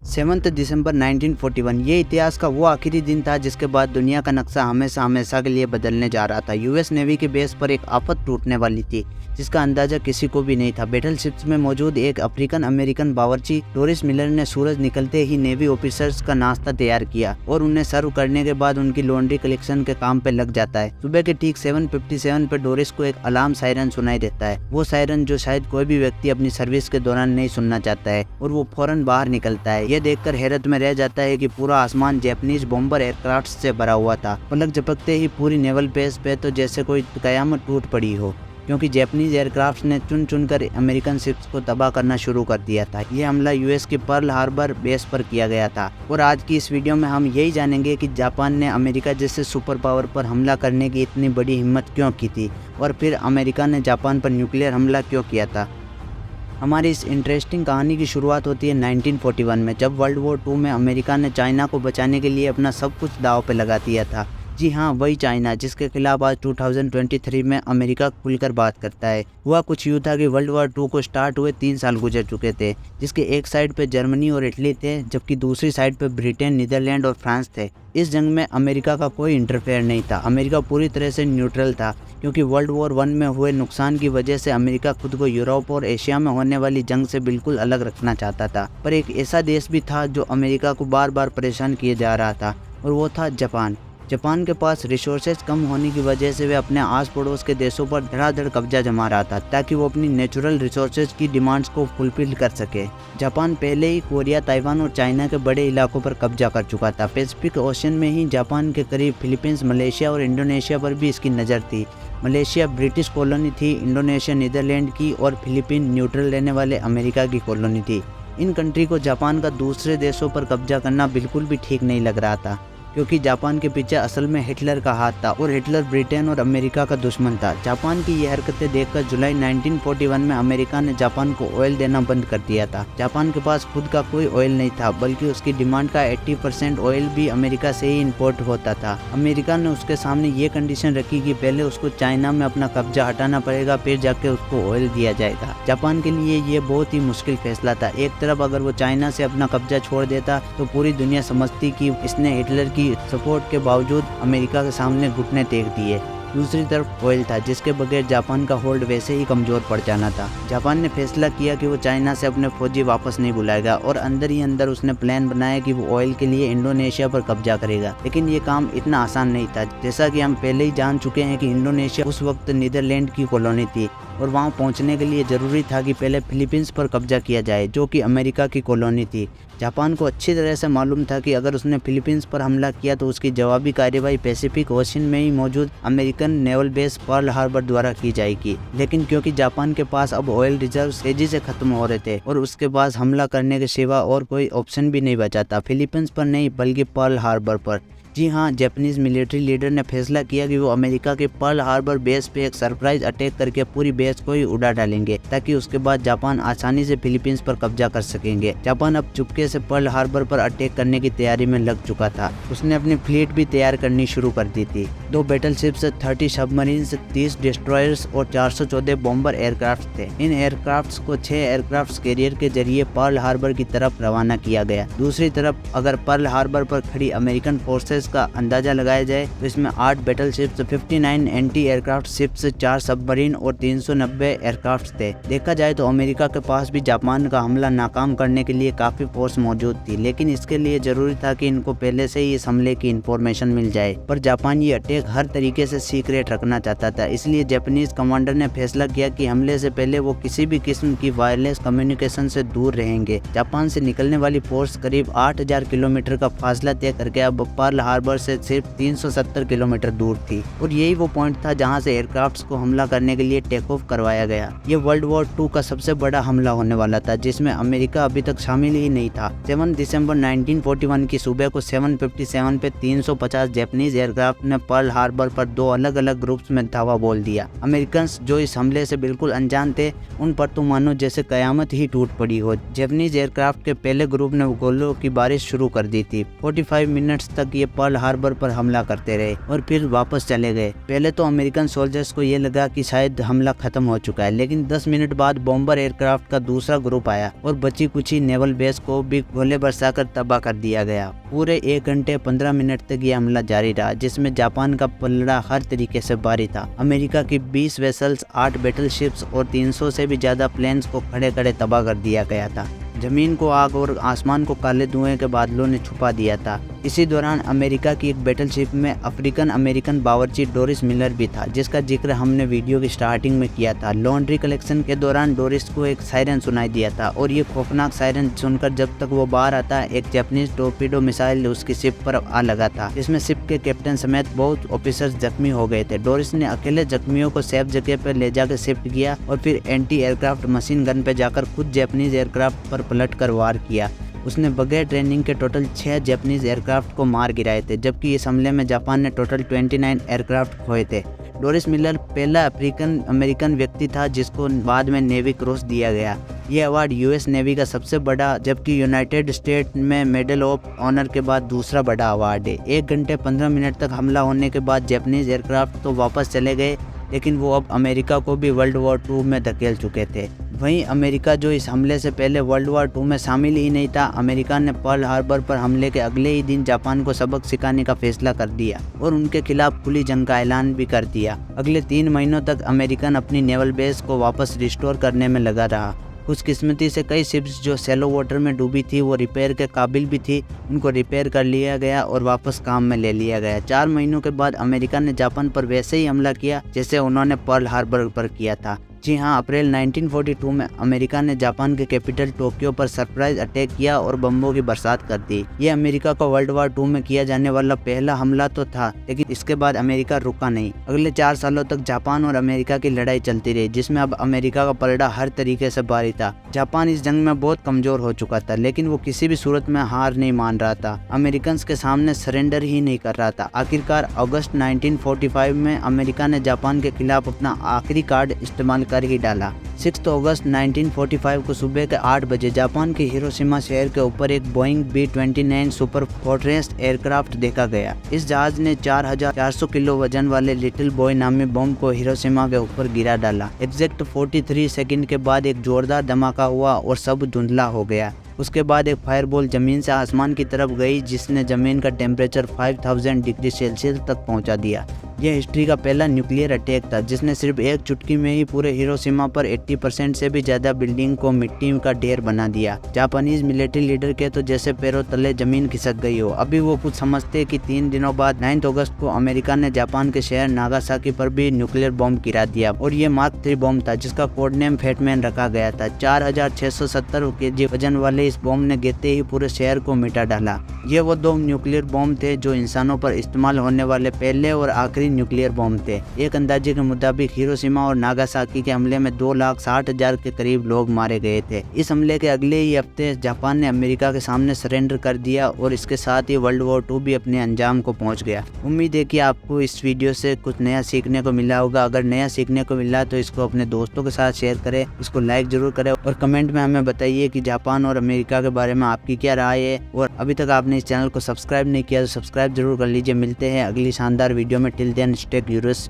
7 दिसंबर 1941 ये इतिहास का वो आखिरी दिन था जिसके बाद दुनिया का नक्शा हमेशा हमेशा के लिए बदलने जा रहा था। यूएस नेवी के बेस पर एक आफत टूटने वाली थी जिसका अंदाजा किसी को भी नहीं था। बैटलशिप्स में मौजूद एक अफ्रीकन अमेरिकन बावर्ची डोरिस मिलर ने सूरज निकलते ही नेवी ऑफिसर्स का नाश्ता तैयार किया और उन्हें सर्व करने के बाद उनकी लॉन्ड्री कलेक्शन के काम पे लग जाता है। सुबह के ठीक 7:57 पे डोरिस को एक अलार्म सायरन सुनाई देता है, वो सायरन जो शायद कोई भी व्यक्ति अपनी सर्विस के दौरान नहीं सुनना चाहता है, और वो फौरन बाहर निकलता है। ये देखकर हैरत में रह जाता है कि पूरा आसमान जैपनीज बॉम्बर एयरक्राफ्ट से भरा हुआ था। पलक झपकते ही पूरी नेवल बेस पे तो जैसे कोई कयामत टूट पड़ी हो, क्योंकि जैपनीज एयरक्राफ्ट ने चुन चुनकर अमेरिकन शिप्स को तबाह करना शुरू कर दिया था। ये हमला यूएस के पर्ल हार्बर बेस पर किया गया था। और आज की इस वीडियो में हम यही जानेंगे कि जापान ने अमेरिका जैसे सुपर पावर पर हमला करने की इतनी बड़ी हिम्मत क्यों की थी, और फिर अमेरिका ने जापान पर न्यूक्लियर हमला क्यों किया था। हमारी इस इंटरेस्टिंग कहानी की शुरुआत होती है 1941 में, जब वर्ल्ड वॉर 2 में अमेरिका ने चाइना को बचाने के लिए अपना सब कुछ दांव पे लगा दिया था। जी हाँ, वही चाइना जिसके खिलाफ आज 2023 में अमेरिका खुलकर बात करता है। हुआ कुछ यूँ था कि वर्ल्ड वॉर 2 को स्टार्ट हुए 3 साल गुजर चुके थे, जिसके एक साइड पे जर्मनी और इटली थे, जबकि दूसरी साइड पे ब्रिटेन, नीदरलैंड और फ्रांस थे। इस जंग में अमेरिका का कोई इंटरफेयर नहीं था। अमेरिका पूरी तरह से न्यूट्रल था, क्योंकि वर्ल्ड वॉर 1 में हुए नुकसान की वजह से अमेरिका खुद को यूरोप और एशिया में होने वाली जंग से बिल्कुल अलग रखना चाहता था। पर एक ऐसा देश भी था जो अमेरिका को बार बार परेशान किए जा रहा था, और वो था जापान। जापान के पास रिसोर्सेज कम होने की वजह से वे अपने आस पड़ोस के देशों पर धड़ाधड़ कब्जा जमा रहा था, ताकि वो अपनी नेचुरल रिसोर्सेज की डिमांड्स को फुलफिल कर सके। जापान पहले ही कोरिया, ताइवान और चाइना के बड़े इलाकों पर कब्जा कर चुका था। पैसिफिक ओशन में ही जापान के करीब फिलीपींस, मलेशिया और इंडोनेशिया पर भी इसकी नज़र थी। मलेशिया ब्रिटिश कॉलोनी थी, इंडोनेशिया नीदरलैंड की और फिलीपीन न्यूट्रल रहने वाले अमेरिका की कॉलोनी थी। इन कंट्री को जापान का दूसरे देशों पर कब्जा करना बिल्कुल भी ठीक नहीं लग रहा था, क्योंकि जापान के पीछे असल में हिटलर का हाथ था, और हिटलर ब्रिटेन और अमेरिका का दुश्मन था। जापान की ये हरकतें देखकर जुलाई 1941 में अमेरिका ने जापान को ऑयल देना बंद कर दिया था। जापान के पास खुद का कोई ऑयल नहीं था, बल्कि उसकी डिमांड का 80% ऑयल भी अमेरिका से ही इंपोर्ट होता था। अमेरिका ने उसके सामने ये कंडीशन रखी कि पहले उसको चाइना में अपना कब्जा हटाना पड़ेगा, फिर जाके उसको ऑयल दिया जाएगा। जापान के लिए ये बहुत ही मुश्किल फैसला था। एक तरफ अगर वो चाइना से अपना कब्जा छोड़ देता तो पूरी दुनिया समझती कि इसने हिटलर की सपोर्ट के बावजूद अमेरिका के सामने घुटने टेक दिए। दूसरी तरफ ऑयल था, जिसके बगैर जापान का होल्ड वैसे ही कमजोर पड़ जाना था। जापान ने फैसला किया कि वो चाइना से अपने फौजी वापस नहीं बुलाएगा, और अंदर ही अंदर उसने प्लान बनाया कि वो ऑयल के लिए इंडोनेशिया पर कब्जा करेगा। लेकिन ये काम इतना आसान नहीं था। जैसा कि हम पहले ही जान चुके हैं कि इंडोनेशिया उस वक्त नीदरलैंड की कॉलोनी थी, और वहाँ पहुँचने के लिए ज़रूरी था कि पहले फिलीपींस पर कब्जा किया जाए, जो कि अमेरिका की कॉलोनी थी। जापान को अच्छी तरह से मालूम था कि अगर उसने फिलीपींस पर हमला किया तो उसकी जवाबी कार्रवाई पैसिफिक ओशन में ही मौजूद American naval base Pearl Harbor द्वारा की जाएगी। लेकिन क्योंकि जापान के पास अब ऑयल रिजर्व तेजी से खत्म हो रहे थे, और उसके पास हमला करने के सिवा और कोई ऑप्शन भी नहीं बचा था, फिलीपींस पर नहीं बल्कि पर्ल हार्बर पर। जी हाँ, जापानीज मिलिट्री लीडर ने फैसला किया कि वो अमेरिका के पर्ल हार्बर बेस पे एक सरप्राइज अटैक करके पूरी बेस को ही उड़ा डालेंगे, ताकि उसके बाद जापान आसानी से फिलीपींस पर कब्जा कर सकेंगे। जापान अब चुपके से पर्ल हार्बर पर अटैक करने की तैयारी में लग चुका था। उसने अपनी फ्लीट भी तैयार करनी शुरू कर दी थी। 2 बैटलशिप्स, 30 सबमरीन्स, 30 डिस्ट्रॉयर्स और 414 बॉम्बर एयरक्राफ्ट थे। इन एयरक्राफ्ट्स को 6 एयरक्राफ्ट कैरियर के जरिए पर्ल हार्बर की तरफ रवाना किया गया। दूसरी तरफ अगर पर्ल हार्बर पर खड़ी अमेरिकन फोर्सेस का अंदाजा लगाया जाए तो इसमें 8 बैटलशिप्स, 59 एंटी एयरक्राफ्ट शिप्स, 4 सबमरीन और 390 एयरक्राफ्ट थे। देखा जाए तो अमेरिका के पास भी जापान का हमला नाकाम करने के लिए काफी फोर्स मौजूद थी, लेकिन इसके लिए जरूरी था कि इनको पहले से ही इस हमले की इंफॉर्मेशन मिल जाए। पर जापान ये अटैक हर तरीके से सीक्रेट रखना चाहता था, इसलिए जापानीज कमांडर ने फैसला किया कि हमले से पहले वो किसी भी किस्म की वायरलेस कम्युनिकेशन से दूर रहेंगे। जापान से निकलने वाली फोर्स करीब 8000 किलोमीटर का फासला तय करके अब पर्ल हार्बर से सिर्फ 370 किलोमीटर दूर थी, और यही वो पॉइंट था जहां से एयरक्राफ्ट्स को हमला करने के लिए टेक ऑफ करवाया गया। ये वर्ल्ड वॉर 2 का सबसे बड़ा हमला होने वाला था, जिसमें अमेरिका अभी तक शामिल ही नहीं था। 7 दिसंबर 1941 की सुबह को 7:57 पे 350 जापानीज एयरक्राफ्ट ने पर्ल हार्बर पर 2 अलग अलग ग्रुप्स में धावा बोल दिया। अमेरिकन जो इस हमले से बिल्कुल अनजान थे, उन पर तो मानो जैसे कयामत ही टूट पड़ी हो। जापानीज एयरक्राफ्ट के पहले ग्रुप ने गोलों की बारिश शुरू कर दी थी। 45 मिनट्स तक ये पर्ल पर्ल हार्बर पर हमला करते रहे और फिर वापस चले गए। पहले तो अमेरिकन सोल्जर्स को ये लगा कि शायद हमला खत्म हो चुका है, लेकिन 10 मिनट बाद बॉम्बर एयरक्राफ्ट का दूसरा ग्रुप आया और बची कुची नेवल बेस को भी गोले बरसाकर तबाह कर दिया गया। पूरे 1 घंटे 15 मिनट तक ये हमला जारी रहा, जिसमें जापान का पलड़ा हर तरीके से भारी था। अमेरिका की 20 वेसल्स, 8 बैटलशिप्स और 300 से भी ज्यादा प्लेन्स को खड़े खड़े तबाह कर दिया गया था। जमीन को आग और आसमान को काले धुएं के बादलों ने छुपा दिया था। इसी दौरान अमेरिका की एक बैटलशिप में अफ्रीकन अमेरिकन बावर्ची डोरिस मिलर भी था, जिसका जिक्र हमने वीडियो की स्टार्टिंग में किया था। लॉन्ड्री कलेक्शन के दौरान डोरिस को एक सायरन सुनाई दिया था और ये खौफनाक सायरन सुनकर जब तक वो बाहर आता, एक जापानीज टोरपीडो मिसाइल उसकी शिप पर आ लगा था, जिसमें शिप के कैप्टन समेत बहुत ऑफिसर्स जख्मी हो गए थे। डोरिस ने अकेले जख्मियों को सेफ जगह पर ले जाकर शिफ्ट किया और फिर एंटी एयरक्राफ्ट मशीन गन पे जाकर खुद जापानीज एयरक्राफ्ट पर पलटकर वार किया। उसने बगैर ट्रेनिंग के टोटल 6 जापानीज एयरक्राफ्ट को मार गिराए थे, जबकि इस हमले में जापान ने टोटल 29 एयरक्राफ्ट खोए थे। डोरिस मिलर पहला अफ्रीकन अमेरिकन व्यक्ति था जिसको बाद में नेवी क्रॉस दिया गया। यह अवार्ड यूएस नेवी का सबसे बड़ा, जबकि यूनाइटेड स्टेट में मेडल ऑफ ऑनर के बाद दूसरा बड़ा अवार्ड है। 1 घंटे 15 मिनट तक हमला होने के बाद जापानीज एयरक्राफ्ट तो वापस चले गए, लेकिन वो अब अमेरिका को भी वर्ल्ड वॉर 2 में धकेल चुके थे। वहीं अमेरिका, जो इस हमले से पहले वर्ल्ड वॉर 2 में शामिल ही नहीं था, अमेरिका ने पर्ल हार्बर पर हमले के अगले ही दिन जापान को सबक सिखाने का फैसला कर दिया और उनके खिलाफ खुली जंग का ऐलान भी कर दिया। अगले 3 महीनों तक अमेरिकन अपनी नेवल बेस को वापस रिस्टोर करने में लगा रहा। खुशकिस्मती से कई शिप्स जो शैलो वाटर में डूबी थी वो रिपेयर के काबिल भी थी, उनको रिपेयर कर लिया गया और वापस काम में ले लिया गया। 4 महीनों के बाद अमेरिका ने जापान पर वैसे ही हमला किया जैसे उन्होंने पर्ल हार्बर पर किया था। जी हाँ, अप्रैल 1942 में अमेरिका ने जापान के कैपिटल टोक्यो पर सरप्राइज अटैक किया और बम्बों की बरसात कर दी। ये अमेरिका को वर्ल्ड वॉर 2 में किया जाने वाला पहला हमला तो था, लेकिन इसके बाद अमेरिका रुका नहीं। अगले 4 सालों तक जापान और अमेरिका की लड़ाई चलती रही, जिसमें अब अमेरिका का पलड़ा हर तरीके से भारी था। जापान इस जंग में बहुत कमजोर हो चुका था, लेकिन वो किसी भी सूरत में हार नहीं मान रहा था। अमेरिकन के सामने सरेंडर ही नहीं कर रहा था। आखिरकार अगस्त 1945 में अमेरिका ने जापान के खिलाफ अपना आखिरी कार्ड इस्तेमाल कर ही डाला। 6 अगस्त 1945 को सुबह के 8 बजे जापान के हिरोशिमा शहर के ऊपर एक Boeing B-29 super fortress aircraft देखा गया। इस जहाज ने 4400 किलो वजन वाले लिटिल बॉय नामी बम को हिरोशिमा के ऊपर गिरा डाला। एग्जैक्ट 43 सेकंड के बाद एक जोरदार धमाका हुआ और सब धुंधला हो गया। उसके बाद एक फायरबॉल जमीन से आसमान की तरफ गई, जिसने जमीन का टेम्परेचर 5000 डिग्री सेल्सियस तक पहुंचा दिया। यह हिस्ट्री का पहला न्यूक्लियर अटैक था, जिसने सिर्फ एक चुटकी में ही पूरे हिरोशिमा पर 80% से भी ज्यादा बिल्डिंग को मिट्टी का ढेर बना दिया। जापानीज मिलिट्री लीडर के तो जैसे पैरों तले जमीन खिसक गई हो। अभी वो कुछ समझते कि 3 दिनों बाद 9 अगस्त को अमेरिका ने जापान के शहर नागासाकी पर भी न्यूक्लियर बॉम्ब गिरा दिया और ये मार्क 3 बॉम्ब था, जिसका कोड नेम फैटमैन रखा गया था। 4670 केजी वजन वाले इस बॉम्ब ने गिरते ही पूरे शहर को मिटा डाला। ये वो 2 न्यूक्लियर बॉम्ब थे जो इंसानों पर इस्तेमाल होने वाले पहले और आखिरी न्यूक्लियर बॉम्ब थे। एक अंदाजे के मुताबिक हिरोशिमा और नागासाकी के हमले में 2,60,000 के करीब लोग मारे गए थे। इस हमले के अगले ही हफ्ते जापान ने अमेरिका के सामने सरेंडर कर दिया और इसके साथ ही वर्ल्ड वॉर 2 भी अपने अंजाम को पहुंच गया। उम्मीद है कि आपको इस वीडियो से कुछ नया सीखने को मिला होगा। अगर नया सीखने को मिला तो इसको अपने दोस्तों के साथ शेयर करें, इसको लाइक जरूर करें और कमेंट में हमें बताइए कि जापान और अमेरिका के बारे में आपकी क्या राय है। और अभी तक आपने इस चैनल को सब्सक्राइब नहीं किया तो सब्सक्राइब जरूर कर लीजिए। मिलते हैं अगली शानदार वीडियो में। Till then stay curious.